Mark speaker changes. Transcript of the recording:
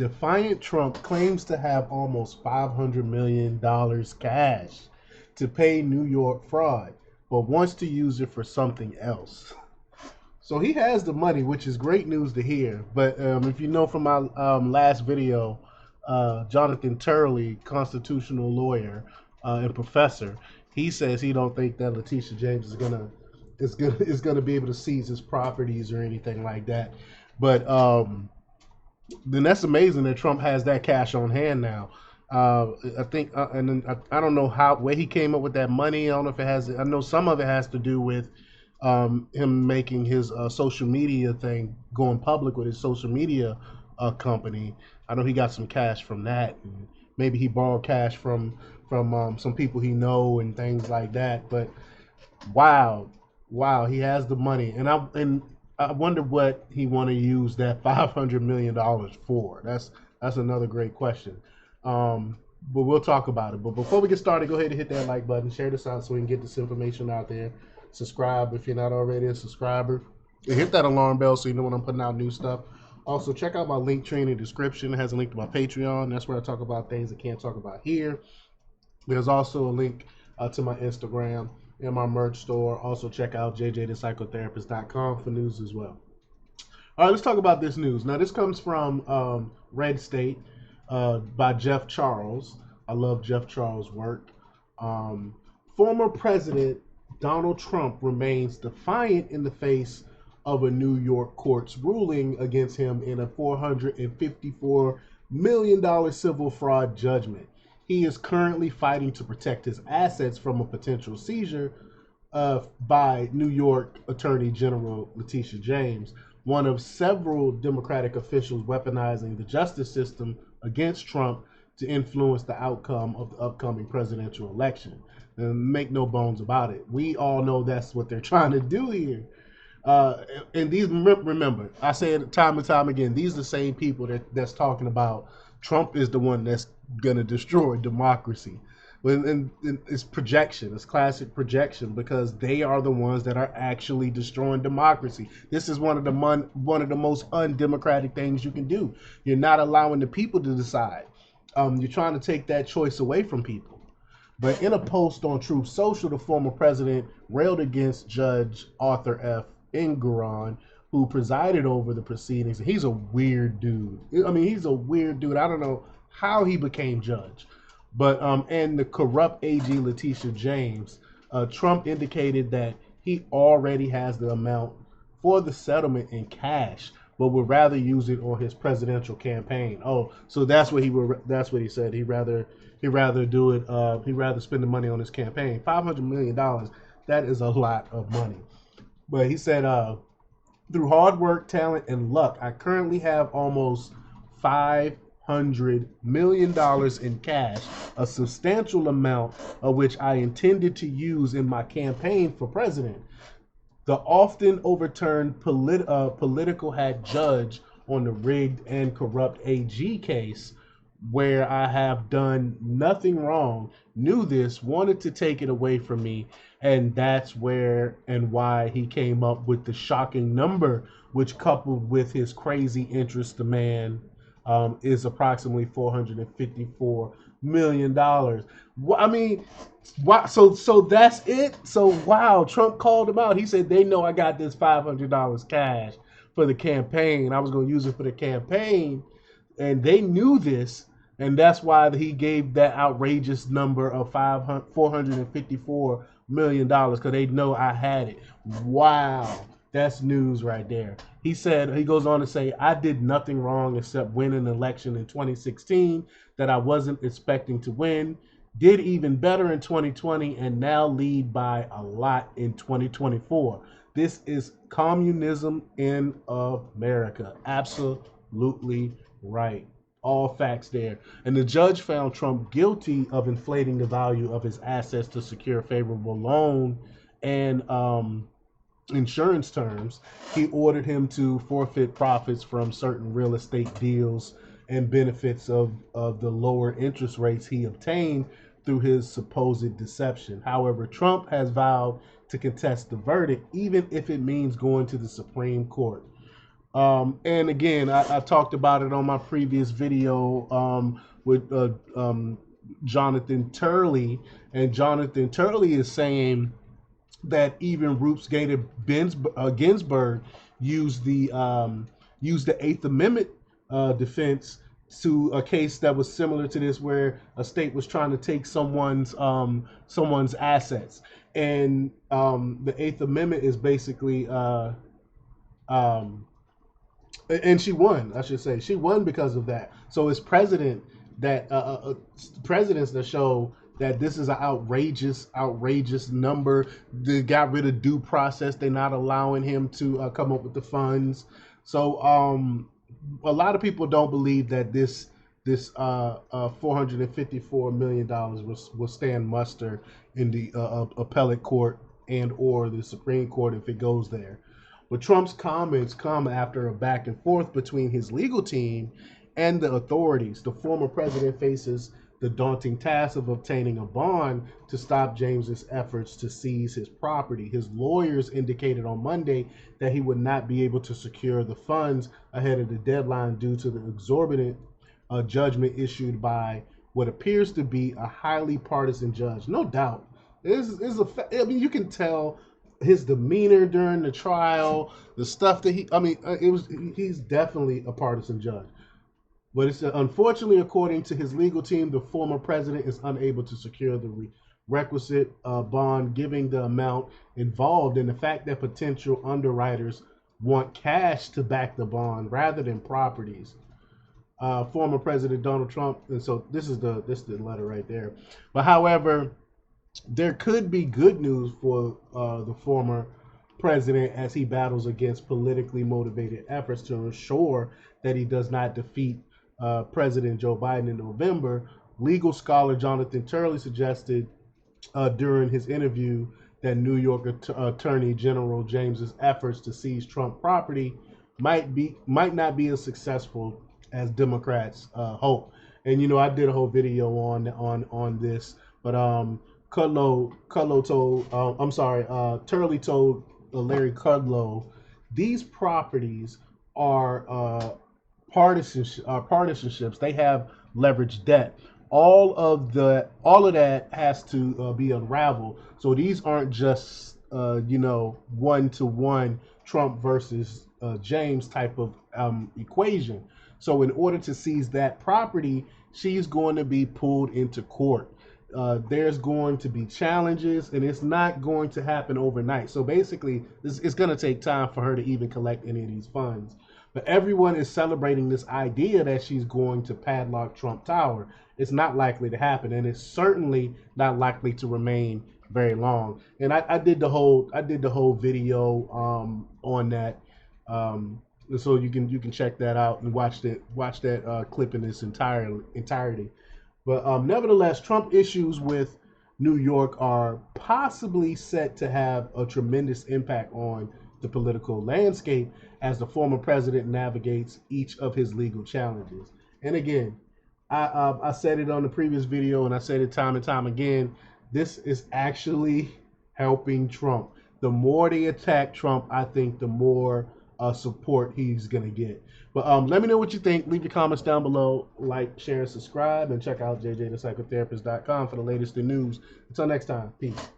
Speaker 1: Defiant Trump claims to have almost $500 million cash to pay New York fraud, but wants to use it for something else. So he has the money, which is great news to hear. But if you know from my last video, Jonathan Turley, constitutional lawyer and professor, he says he don't think that Letitia James is gonna be able to seize his properties or anything like that. But then that's amazing that Trump has that cash on hand now. I think, and then I don't know how where he came up with that money. I don't know if it has. I know some of it has to do with him making his social media thing going public with his social media company. I know he got some cash from that. And maybe he borrowed cash from some people he know and things like that. But wow, wow, he has the money, and I wonder what he want to use that $500 million for. That's another great question. But we'll talk about it. But before we get started, go ahead and hit that like button, share this out so we can get this information out there. Subscribe if you're not already a subscriber. And hit that alarm bell so you know when I'm putting out new stuff. Also, check out my link tree in the description. It has a link to my Patreon. That's where I talk about things I can't talk about here. There's also a link to my Instagram and my merch store. Also, check out jjthepsychotherapist.com for news as well. All right, let's talk about this news. Now, this comes from Red State by Jeff Charles. I love Jeff Charles' work. Former President Donald Trump remains defiant in the face of a New York court's ruling against him in a $454 million civil fraud judgment. He is currently fighting to protect his assets from a potential seizure by New York Attorney General Letitia James, one of several Democratic officials weaponizing the justice system against Trump to influence the outcome of the upcoming presidential election. And make no bones about it. We all know that's what they're trying to do here. And these, remember, I say it time and time again, these are the same people that's talking about Trump is the one that's going to destroy democracy. And it's projection. It's classic projection because they are the ones that are actually destroying democracy. This is one of the most undemocratic things you can do. You're not allowing the people to decide. You're trying to take that choice away from people. But in a post on Truth Social, the former president railed against Judge Arthur F. Engoron, who presided over the proceedings. He's a weird dude. I mean, he's a weird dude. I don't know how he became judge. But and the corrupt AG Letitia James, Trump indicated that he already has the amount for the settlement in cash, but would rather use it on his presidential campaign. Oh, so that's what he said. He'd rather do it. He'd rather spend the money on his campaign. $500 million. That is a lot of money. But he said, through hard work, talent, and luck, I currently have almost $500 million in cash, a substantial amount of which I intended to use in my campaign for president. The often overturned political hat judge on the rigged and corrupt AG case, where I have done nothing wrong, knew this, wanted to take it away from me, and that's where and why he came up with the shocking number, which coupled with his crazy interest demand is approximately $454 million. I mean, so that's it. So wow, Trump called him out. He said they know I got this $500 cash for the campaign. I was going to use it for the campaign, and they knew this. And that's why he gave that outrageous number of $454 million, because they know I had it. Wow. That's news right there. He goes on to say, I did nothing wrong except win an election in 2016 that I wasn't expecting to win, did even better in 2020, and now lead by a lot in 2024. This is communism in America. Absolutely right. All facts there. And the judge found Trump guilty of inflating the value of his assets to secure a favorable loan and insurance terms. He ordered him to forfeit profits from certain real estate deals and benefits of the lower interest rates he obtained through his supposed deception. However, Trump has vowed to contest the verdict, even if it means going to the Supreme Court. And again, I talked about it on my previous video with Jonathan Turley, and Jonathan Turley is saying that even Ruth Gator Ginsburg used the Eighth Amendment defense to a case that was similar to this, where a state was trying to take someone's assets, and the Eighth Amendment is basically um, and she won. I should say she won because of that. So it's presidents that show that this is an outrageous number. They got rid of due process. They're not allowing him to come up with the funds. So a lot of people don't believe that this $454 million will stand muster in the appellate court and or the Supreme Court if it goes there. But Trump's comments come after a back and forth between his legal team and the authorities. The former president faces the daunting task of obtaining a bond to stop James's efforts to seize his property. His lawyers indicated on Monday that he would not be able to secure the funds ahead of the deadline due to the exorbitant judgment issued by what appears to be a highly partisan judge. No doubt. I mean, you can tell his demeanor during the trial, the stuff that he's definitely a partisan judge. But it's unfortunately, according to his legal team, the former president is unable to secure the requisite bond, giving the amount involved and the fact that potential underwriters want cash to back the bond rather than properties. Former President Donald Trump, and so this is the letter right there. But however, there could be good news for the former president as he battles against politically motivated efforts to ensure that he does not defeat President Joe Biden in November. Legal scholar Jonathan Turley suggested during his interview that New York Attorney General James's efforts to seize Trump property might not be as successful as Democrats hope. And I did a whole video on this, but Kudlow told, Turley told Larry Kudlow, these properties are partisanships. They have leveraged debt. All of that has to be unraveled. So these aren't just 1-to-1 Trump versus James type of equation. So in order to seize that property, she's going to be pulled into court. There's going to be challenges, and it's not going to happen overnight. So basically, it's going to take time for her to even collect any of these funds. But everyone is celebrating this idea that she's going to padlock Trump Tower. It's not likely to happen, and it's certainly not likely to remain very long. And I did the whole video on that. So you can check that out and watch that clip in its entirety. But nevertheless, Trump issues with New York are possibly set to have a tremendous impact on the political landscape as the former president navigates each of his legal challenges. And again, I said it on the previous video, and I said it time and time again. This is actually helping Trump. The more they attack Trump, I think the more support he's going to get. But let me know what you think. Leave your comments down below. Like, share, and subscribe. And check out jjthepsychotherapist.com for the latest in news. Until next time, peace.